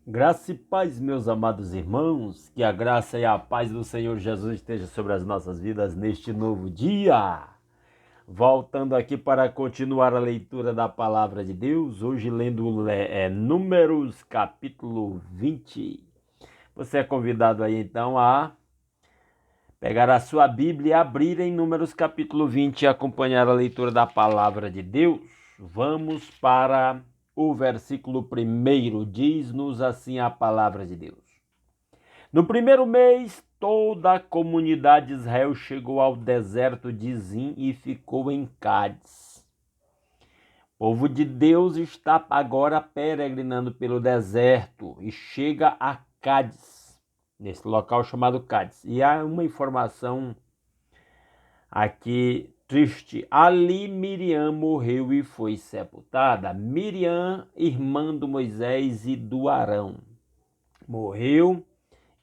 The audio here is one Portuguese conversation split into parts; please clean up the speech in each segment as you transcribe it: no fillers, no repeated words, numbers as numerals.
Graça e paz, meus amados irmãos, que a graça e a paz do Senhor Jesus esteja sobre as nossas vidas neste novo dia. Voltando aqui para continuar a leitura da palavra de Deus, hoje lendo Números capítulo 20. Você é convidado aí então a pegar a sua Bíblia e abrir em Números capítulo 20 e acompanhar a leitura da palavra de Deus. Vamos para o versículo 1, diz-nos assim a palavra de Deus. No primeiro mês, toda a comunidade de Israel chegou ao deserto de Zim e ficou em Cádiz. O povo de Deus está agora peregrinando pelo deserto e chega a Cádiz, nesse local chamado Cádiz. E há uma informação aqui triste. Ali Miriam morreu e foi sepultada. Miriam, irmã do Moisés e do Arão, morreu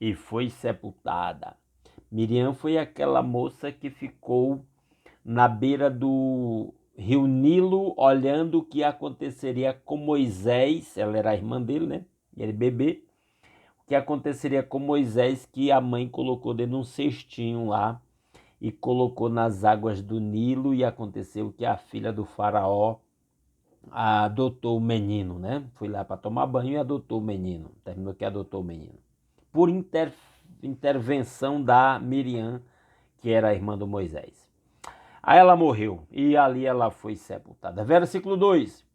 e foi sepultada. Miriam foi aquela moça que ficou na beira do rio Nilo, olhando o que aconteceria com Moisés. Ela era a irmã dele, né? Ele bebê. O que aconteceria com Moisés, que a mãe colocou dentro de um cestinho lá e colocou nas águas do Nilo, e aconteceu que a filha do faraó adotou o menino, né? Foi lá para tomar banho e adotou o menino. Terminou que adotou o menino. Por intervenção da Miriam, que era a irmã do Moisés. Aí ela morreu e ali ela foi sepultada. Versículo 2.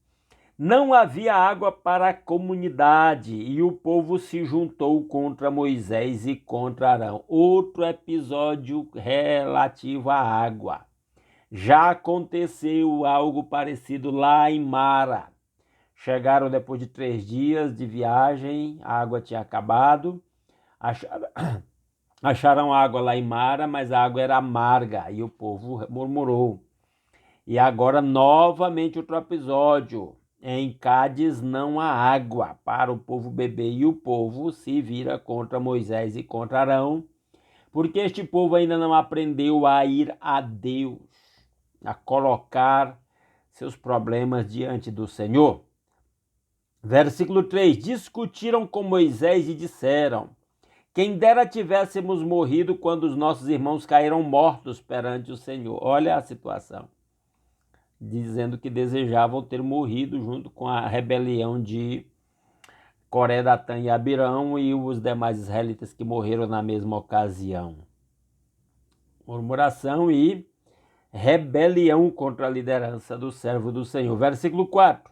Não havia água para a comunidade e o povo se juntou contra Moisés e contra Arão. Outro episódio relativo à água. Já aconteceu algo parecido lá em Mara. Chegaram depois de 3 dias de viagem, a água tinha acabado. Acharam água lá em Mara, mas a água era amarga e o povo murmurou. E agora, novamente, outro episódio. Em Cádiz não há água para o povo beber e o povo se vira contra Moisés e contra Arão, porque este povo ainda não aprendeu a ir a Deus, a colocar seus problemas diante do Senhor. Versículo 3. Discutiram com Moisés e disseram: quem dera tivéssemos morrido quando os nossos irmãos caíram mortos perante o Senhor. Olha a situação. Dizendo que desejavam ter morrido junto com a rebelião de Coré, Datã e Abirão e os demais israelitas que morreram na mesma ocasião. Murmuração e rebelião contra a liderança do servo do Senhor. Versículo 4.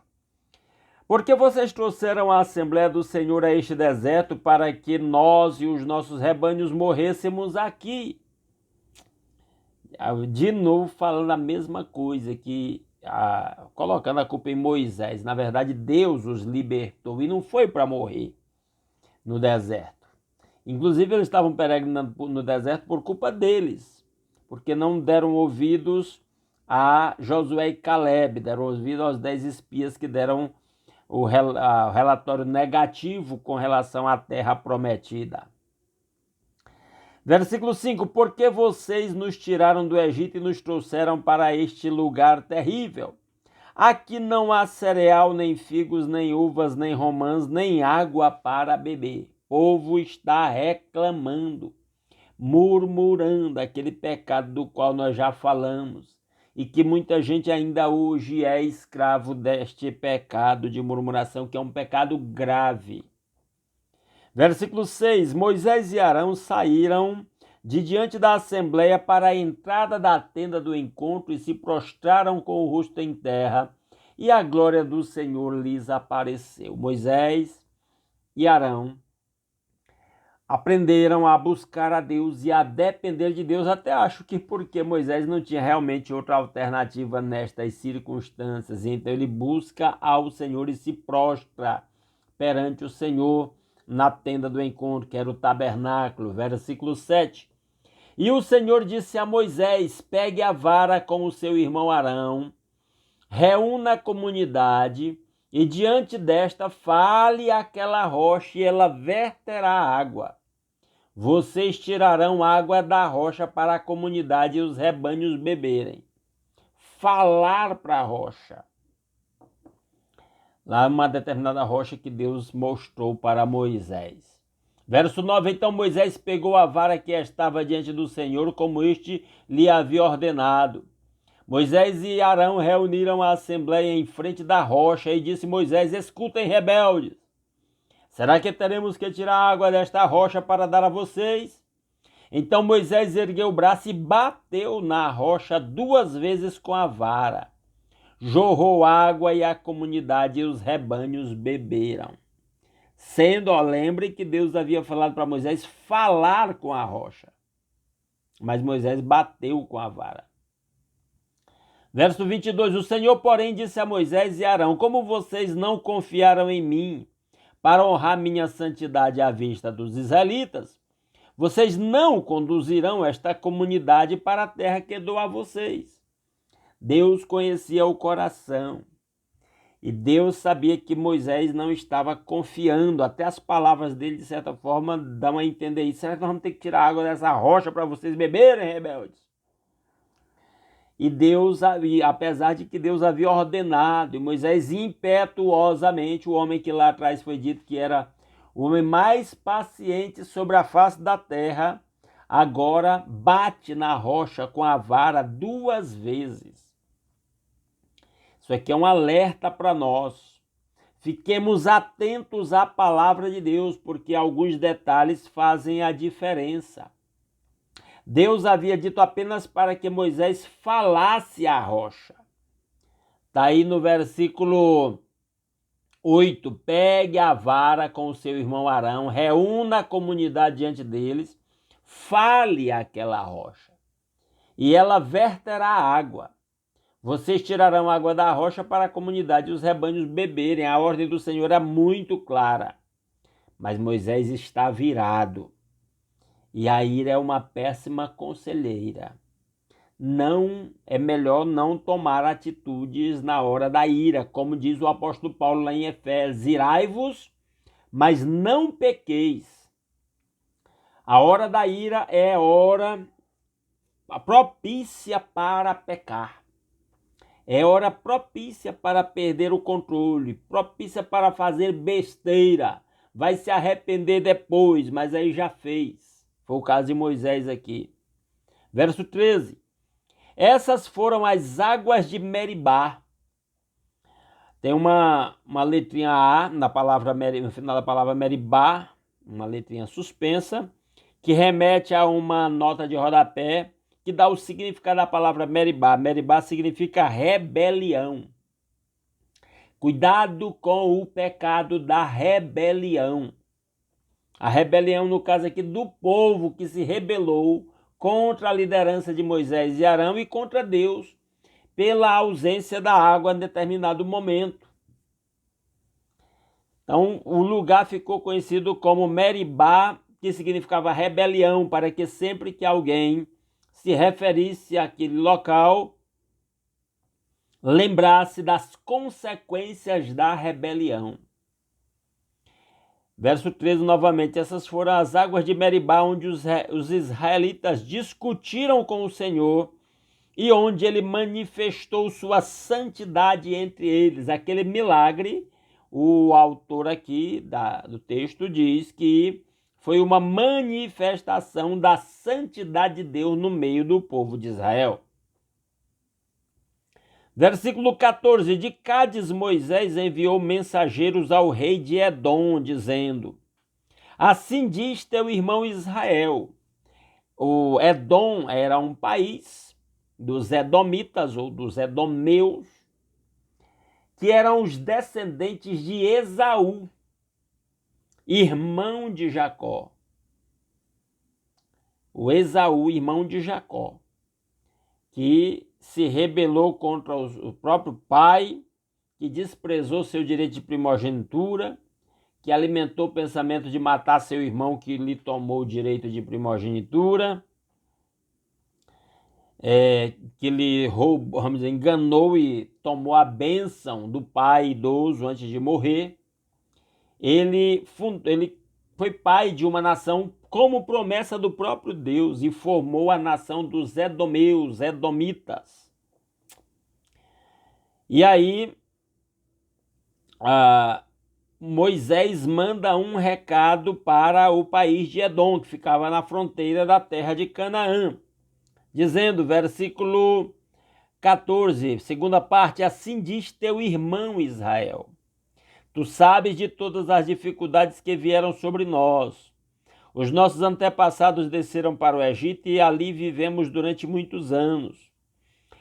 Porque vocês trouxeram a Assembleia do Senhor a este deserto para que nós e os nossos rebanhos morrêssemos aqui. De novo falando a mesma coisa, colocando a culpa em Moisés. Na verdade, Deus os libertou e não foi para morrer no deserto. Inclusive, eles estavam peregrinando no deserto por culpa deles, porque não deram ouvidos a Josué e Caleb, deram ouvidos aos 10 espias que deram o relatório negativo com relação à terra prometida. Versículo 5. Porque vocês nos tiraram do Egito e nos trouxeram para este lugar terrível. Aqui não há cereal, nem figos, nem uvas, nem romãs, nem água para beber. O povo está reclamando, murmurando aquele pecado do qual nós já falamos, e que muita gente ainda hoje é escravo deste pecado de murmuração, que é um pecado grave. Versículo 6. Moisés e Arão saíram de diante da assembleia para a entrada da tenda do encontro e se prostraram com o rosto em terra, e a glória do Senhor lhes apareceu. Moisés e Arão aprenderam a buscar a Deus e a depender de Deus. Até acho que porque Moisés não tinha realmente outra alternativa nestas circunstâncias. Então ele busca ao Senhor e se prostra perante o Senhor na tenda do encontro, que era o tabernáculo. Versículo 7. E o Senhor disse a Moisés: pegue a vara com o seu irmão Arão, reúna a comunidade e diante desta fale aquela rocha e ela verterá água. Vocês tirarão água da rocha para a comunidade e os rebanhos beberem. Falar para a rocha. lá uma determinada rocha que Deus mostrou para Moisés. Verso 9, então Moisés pegou a vara que estava diante do Senhor, como este lhe havia ordenado. Moisés e Arão reuniram a assembleia em frente da rocha e disse Moisés, escutem rebeldes, será que teremos que tirar água desta rocha para dar a vocês? Então Moisés ergueu o braço e bateu na rocha 2 vezes com a vara. Jorrou água e a comunidade e os rebanhos beberam. Lembre que Deus havia falado para Moisés falar com a rocha. Mas Moisés bateu com a vara. Verso 22, o Senhor, porém, disse a Moisés e Arão, como vocês não confiaram em mim para honrar minha santidade à vista dos israelitas, vocês não conduzirão esta comunidade para a terra que dou a vocês. Deus conhecia o coração e Deus sabia que Moisés não estava confiando. Até as palavras dele, de certa forma, dão a entender isso. Será que nós vamos ter que tirar água dessa rocha para vocês beberem, rebeldes? E Deus, apesar de que Deus havia ordenado, e Moisés impetuosamente, o homem que lá atrás foi dito que era o homem mais paciente sobre a face da terra, agora bate na rocha com a vara 2 vezes. Isso aqui é um alerta para nós. Fiquemos atentos à palavra de Deus, porque alguns detalhes fazem a diferença. Deus havia dito apenas para que Moisés falasse à rocha. Está aí no versículo 8. Pegue a vara com o seu irmão Arão, reúna a comunidade diante deles, fale àquela rocha, e ela verterá água. Vocês tirarão água da rocha para a comunidade e os rebanhos beberem. A ordem do Senhor é muito clara. Mas Moisés está virado. E a ira é uma péssima conselheira. Não é melhor não tomar atitudes na hora da ira, como diz o apóstolo Paulo lá em Efésios, irai-vos, mas não pequeis. A hora da ira é hora propícia para pecar. É hora propícia para perder o controle, propícia para fazer besteira. Vai se arrepender depois, mas aí já fez. Foi o caso de Moisés aqui. Verso 13. Essas foram as águas de Meribá. Tem uma letrinha A na palavra, no final da palavra Meribá, uma letrinha suspensa, que remete a uma nota de rodapé, que dá o significado da palavra Meribá. Meribá significa rebelião. Cuidado com o pecado da rebelião. A rebelião, no caso aqui, do povo que se rebelou contra a liderança de Moisés e Arão e contra Deus, pela ausência da água em determinado momento. Então, o lugar ficou conhecido como Meribá, que significava rebelião, para que sempre que alguém se referisse àquele local, lembrasse das consequências da rebelião. Verso 13 novamente, essas foram as águas de Meribá, onde os israelitas discutiram com o Senhor e onde ele manifestou sua santidade entre eles. Aquele milagre, o autor aqui do texto diz que foi uma manifestação da santidade de Deus no meio do povo de Israel. Versículo 14. De Cádiz, Moisés enviou mensageiros ao rei de Edom, dizendo: assim diz teu irmão Israel. O Edom era um país dos edomitas ou dos edomeus, que eram os descendentes de Esaú, irmão de Jacó. O Esaú, irmão de Jacó, que se rebelou contra o próprio pai, que desprezou seu direito de primogenitura, que alimentou o pensamento de matar seu irmão que lhe tomou o direito de primogenitura, que lhe roubou, vamos dizer, enganou e tomou a bênção do pai idoso antes de morrer. Ele foi pai de uma nação como promessa do próprio Deus e formou a nação dos edomeus, edomitas. E aí ah, Moisés manda um recado para o país de Edom, que ficava na fronteira da terra de Canaã, dizendo, versículo 14, segunda parte, assim diz teu irmão Israel. Tu sabes de todas as dificuldades que vieram sobre nós. Os nossos antepassados desceram para o Egito e ali vivemos durante muitos anos.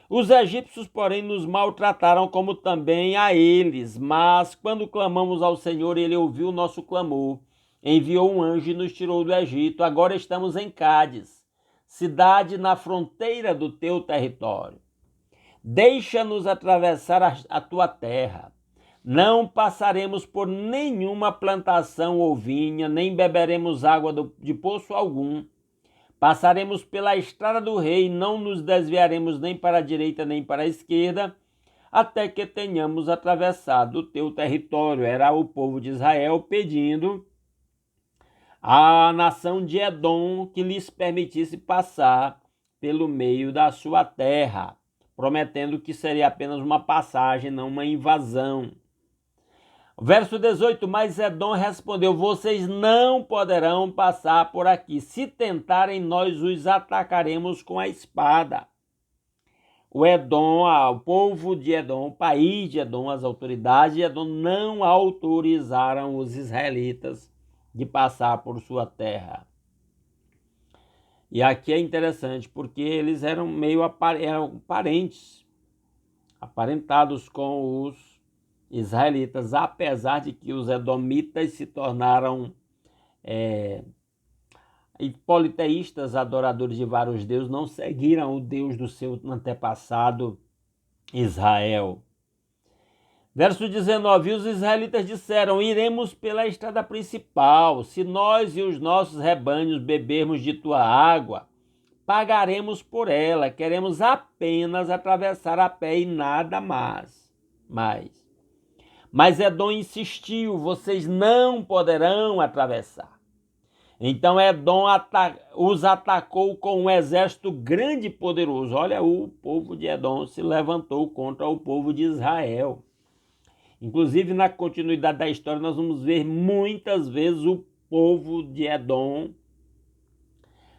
Os egípcios, porém, nos maltrataram como também a eles, mas quando clamamos ao Senhor, ele ouviu o nosso clamor, enviou um anjo e nos tirou do Egito. Agora estamos em Cádiz, cidade na fronteira do teu território. Deixa-nos atravessar a tua terra. Não passaremos por nenhuma plantação ou vinha, nem beberemos água de poço algum. Passaremos pela estrada do rei, não nos desviaremos nem para a direita nem para a esquerda, até que tenhamos atravessado o teu território. Era o povo de Israel pedindo à nação de Edom que lhes permitisse passar pelo meio da sua terra, prometendo que seria apenas uma passagem, não uma invasão. Verso 18, mas Edom respondeu, vocês não poderão passar por aqui. Se tentarem, nós os atacaremos com a espada. O povo de Edom, o país de Edom, as autoridades de Edom não autorizaram os israelitas de passar por sua terra. E aqui é interessante, porque eles eram eram parentes, aparentados com os israelitas, apesar de que os edomitas se tornaram politeístas, adoradores de vários deuses, não seguiram o Deus do seu antepassado Israel. Verso 19, os israelitas disseram, iremos pela estrada principal, se nós e os nossos rebanhos bebermos de tua água, pagaremos por ela, queremos apenas atravessar a pé e nada mais. Mas Edom insistiu, vocês não poderão atravessar. Então Edom os atacou com um exército grande e poderoso. Olha, o povo de Edom se levantou contra o povo de Israel. Inclusive, na continuidade da história, nós vamos ver muitas vezes o povo de Edom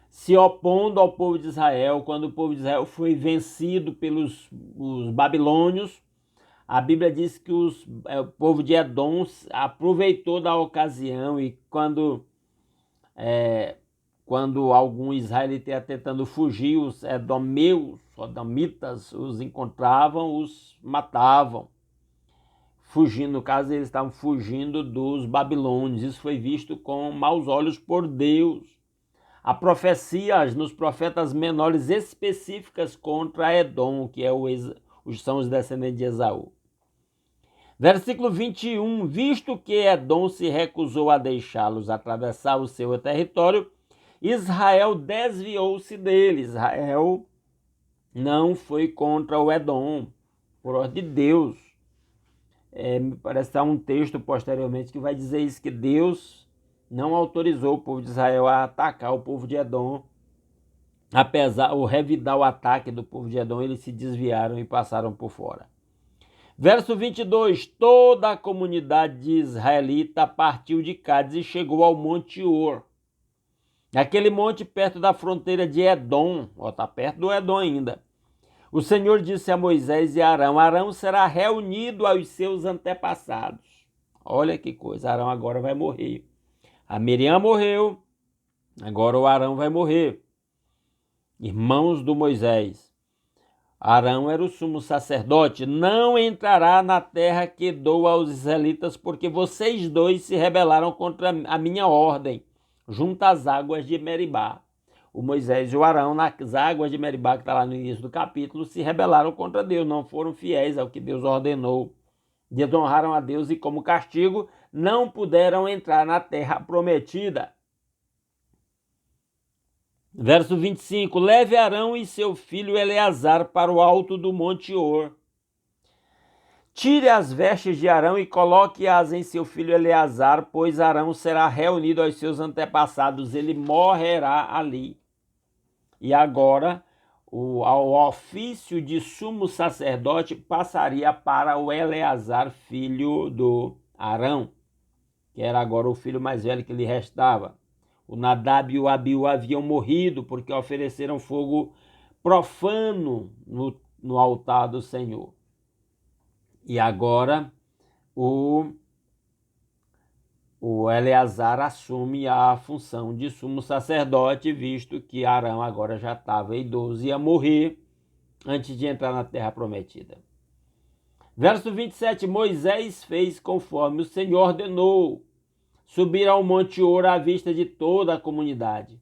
se opondo ao povo de Israel. Quando o povo de Israel foi vencido pelos babilônios, a Bíblia diz que o povo de Edom aproveitou da ocasião e quando algum israelita ia tentando fugir, os sodomitas os encontravam, os matavam. Fugindo, no caso, eles estavam fugindo dos babilônios. Isso foi visto com maus olhos por Deus. Há profecias nos profetas menores específicas contra Edom, que são os descendentes de Esaú. Versículo 21, visto que Edom se recusou a deixá-los atravessar o seu território, Israel desviou-se dele. Israel não foi contra o Edom, por ordem de Deus. Me parece que há um texto posteriormente que vai dizer isso, que Deus não autorizou o povo de Israel a atacar o povo de Edom. Ao revidar o ataque do povo de Edom, eles se desviaram e passaram por fora. Verso 22, toda a comunidade israelita partiu de Cádiz e chegou ao Monte Or. Aquele monte perto da fronteira de Edom, está perto do Edom ainda. O Senhor disse a Moisés e a Arão, Arão será reunido aos seus antepassados. Olha que coisa, Arão agora vai morrer. A Miriam morreu, agora o Arão vai morrer. Irmãos do Moisés. Arão era o sumo sacerdote, não entrará na terra que dou aos israelitas, porque vocês dois se rebelaram contra a minha ordem, junto às águas de Meribá. O Moisés e o Arão, nas águas de Meribá, que está lá no início do capítulo, se rebelaram contra Deus, não foram fiéis ao que Deus ordenou. Desonraram a Deus e, como castigo, não puderam entrar na terra prometida. Verso 25, leve Arão e seu filho Eleazar para o alto do Monte Or. Tire as vestes de Arão e coloque-as em seu filho Eleazar, pois Arão será reunido aos seus antepassados, ele morrerá ali. E agora o ofício de sumo sacerdote passaria para o Eleazar, filho do Arão, que era agora o filho mais velho que lhe restava. O Nadab e o Abiú haviam morrido porque ofereceram fogo profano no altar do Senhor. E agora o Eleazar assume a função de sumo sacerdote, visto que Arão agora já estava idoso e ia morrer antes de entrar na terra prometida. Verso 27, Moisés fez conforme o Senhor ordenou, subir ao Monte Hor à vista de toda a comunidade.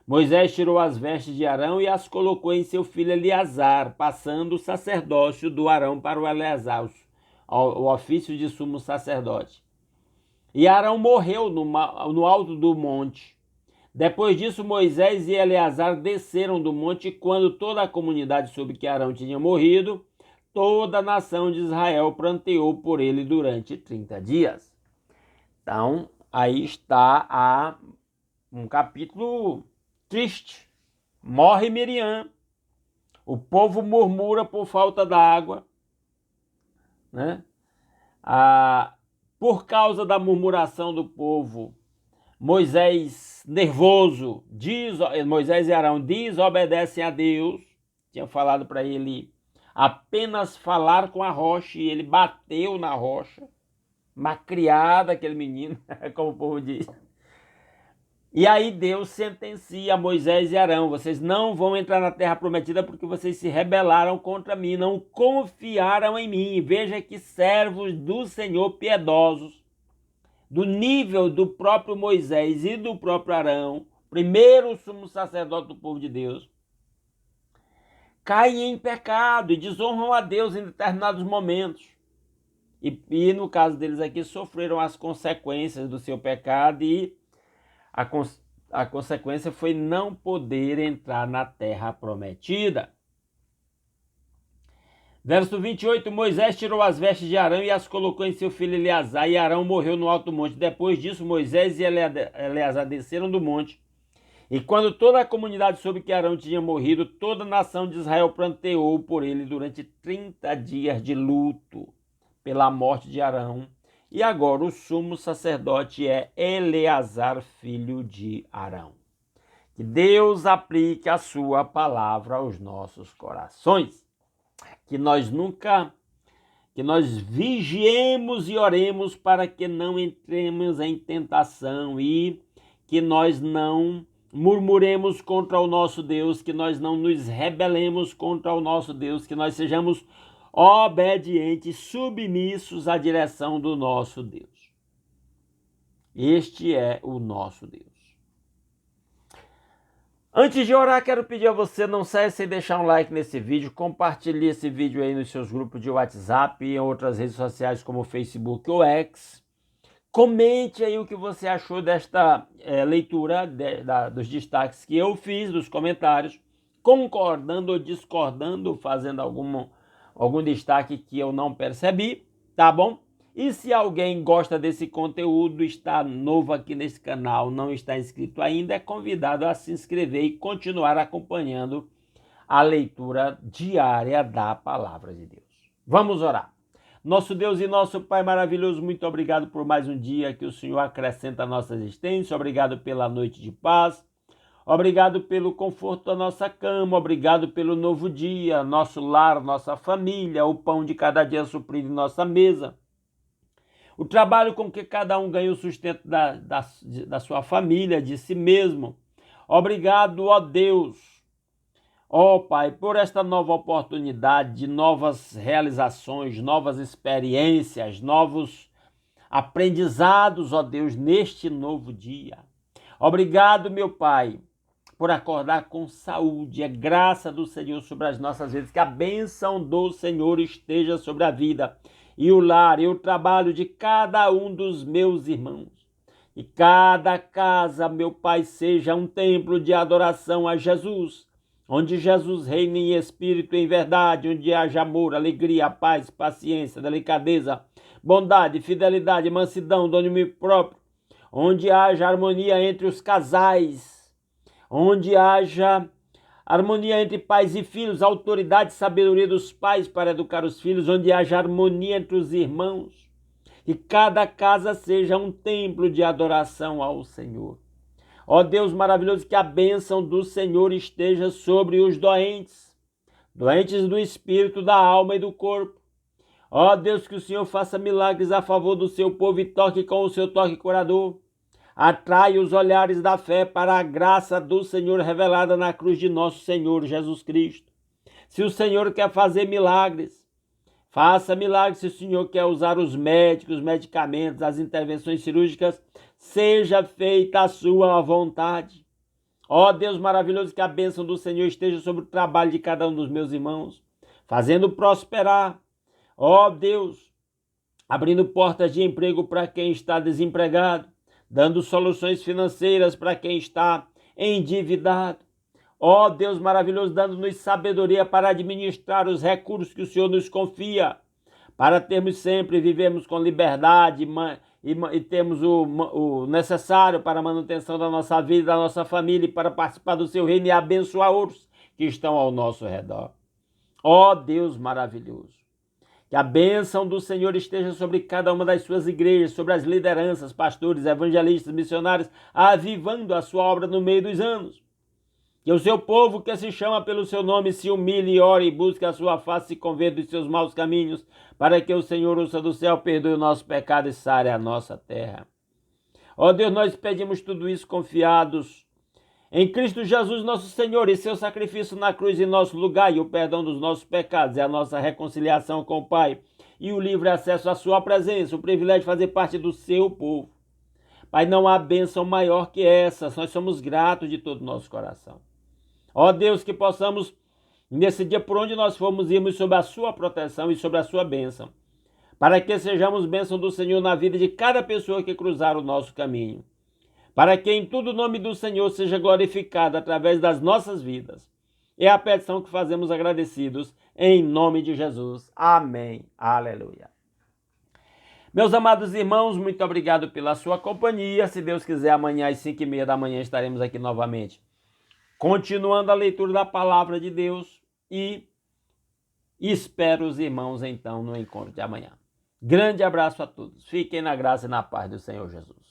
Moisés tirou as vestes de Arão e as colocou em seu filho Eleazar, passando o sacerdócio do Arão para o Eleazar, o ofício de sumo sacerdote. E Arão morreu no alto do monte. Depois disso, Moisés e Eleazar desceram do monte, e quando toda a comunidade soube que Arão tinha morrido, toda a nação de Israel pranteou por ele durante 30 dias. Então, aí está um capítulo triste. Morre Miriam, o povo murmura por falta d'água, né? Por causa da murmuração do povo, Moisés, nervoso, Moisés e Arão desobedecem a Deus. Tinha falado para ele apenas falar com a rocha, e ele bateu na rocha. Macriada aquele menino, como o povo diz. E aí Deus sentencia Moisés e Arão: vocês não vão entrar na terra prometida porque vocês se rebelaram contra mim, não confiaram em mim. Veja que servos do Senhor piedosos, do nível do próprio Moisés e do próprio Arão, primeiro sumo sacerdote do povo de Deus, caem em pecado e desonram a Deus em determinados momentos. E no caso deles aqui, sofreram as consequências do seu pecado, e a consequência foi não poder entrar na terra prometida. Verso 28, Moisés tirou as vestes de Arão e as colocou em seu filho Eleazar, e Arão morreu no alto monte. Depois disso, Moisés e Eleazar desceram do monte, e quando toda a comunidade soube que Arão tinha morrido, toda a nação de Israel pranteou por ele durante 30 dias de luto pela morte de Arão. E agora o sumo sacerdote é Eleazar, filho de Arão. Que Deus aplique a sua palavra aos nossos corações. Que nós vigiemos e oremos para que não entremos em tentação, e que nós não murmuremos contra o nosso Deus, que nós não nos rebelemos contra o nosso Deus, que nós sejamos obedientes, submissos à direção do nosso Deus. Este é o nosso Deus. Antes de orar, quero pedir a você, não cesse de deixar um like nesse vídeo, compartilhe esse vídeo aí nos seus grupos de WhatsApp e em outras redes sociais como Facebook ou X. Comente aí o que você achou desta leitura dos destaques que eu fiz, dos comentários, concordando ou discordando, fazendo algum destaque que eu não percebi, tá bom? E se alguém gosta desse conteúdo, está novo aqui nesse canal, não está inscrito ainda, é convidado a se inscrever e continuar acompanhando a leitura diária da Palavra de Deus. Vamos orar. Nosso Deus e nosso Pai maravilhoso, muito obrigado por mais um dia que o Senhor acrescenta à nossa existência. Obrigado pela noite de paz. Obrigado pelo conforto da nossa cama. Obrigado pelo novo dia, nosso lar, nossa família, o pão de cada dia suprido em nossa mesa. O trabalho com que cada um ganha o sustento da sua família, de si mesmo. Obrigado, ó Deus. Ó Pai, por esta nova oportunidade de novas realizações, novas experiências, novos aprendizados, ó Deus, neste novo dia. Obrigado, meu Pai, por acordar com saúde. É graça do Senhor sobre as nossas vidas. Que a bênção do Senhor esteja sobre a vida e o lar e o trabalho de cada um dos meus irmãos. E cada casa, meu Pai, seja um templo de adoração a Jesus, onde Jesus reina em espírito e em verdade, onde haja amor, alegria, paz, paciência, delicadeza, bondade, fidelidade, mansidão, domínio próprio, onde haja harmonia entre os casais, onde haja harmonia entre pais e filhos, autoridade e sabedoria dos pais para educar os filhos, onde haja harmonia entre os irmãos, que cada casa seja um templo de adoração ao Senhor. Ó Deus maravilhoso, que a bênção do Senhor esteja sobre os doentes, doentes do espírito, da alma e do corpo. Ó Deus, que o Senhor faça milagres a favor do seu povo e toque com o seu toque curador. Atrai os olhares da fé para a graça do Senhor revelada na cruz de nosso Senhor Jesus Cristo. Se o Senhor quer fazer milagres, faça milagres. Se o Senhor quer usar os médicos, os medicamentos, as intervenções cirúrgicas, seja feita a sua vontade. Ó Deus maravilhoso, que a bênção do Senhor esteja sobre o trabalho de cada um dos meus irmãos, fazendo prosperar. Ó Deus, abrindo portas de emprego para quem está desempregado, dando soluções financeiras para quem está endividado. Ó Deus maravilhoso, dando-nos sabedoria para administrar os recursos que o Senhor nos confia, para termos sempre, vivemos com liberdade e temos o necessário para a manutenção da nossa vida, da nossa família, e para participar do seu reino e abençoar outros que estão ao nosso redor. Ó Deus maravilhoso, que a bênção do Senhor esteja sobre cada uma das suas igrejas, sobre as lideranças, pastores, evangelistas, missionários, avivando a sua obra no meio dos anos. Que o seu povo que se chama pelo seu nome se humilhe, ore e busque a sua face, se converta dos seus maus caminhos, para que o Senhor, ouça do céu, perdoe o nosso pecado e sare a nossa terra. Ó Deus, nós pedimos tudo isso confiados em Cristo Jesus, nosso Senhor, e seu sacrifício na cruz em nosso lugar, e o perdão dos nossos pecados, e a nossa reconciliação com o Pai, e o livre acesso à sua presença, o privilégio de fazer parte do seu povo. Pai, não há bênção maior que essa, nós somos gratos de todo o nosso coração. Ó Deus, que possamos, nesse dia por onde nós formos, irmos sob a sua proteção e sobre a sua bênção, para que sejamos bênção do Senhor na vida de cada pessoa que cruzar o nosso caminho, para que em tudo o nome do Senhor seja glorificado através das nossas vidas. É a petição que fazemos agradecidos, em nome de Jesus. Amém. Aleluia. Meus amados irmãos, muito obrigado pela sua companhia. Se Deus quiser, amanhã às 5h30 da manhã estaremos aqui novamente, continuando a leitura da palavra de Deus, e espero os irmãos então no encontro de amanhã. Grande abraço a todos. Fiquem na graça e na paz do Senhor Jesus.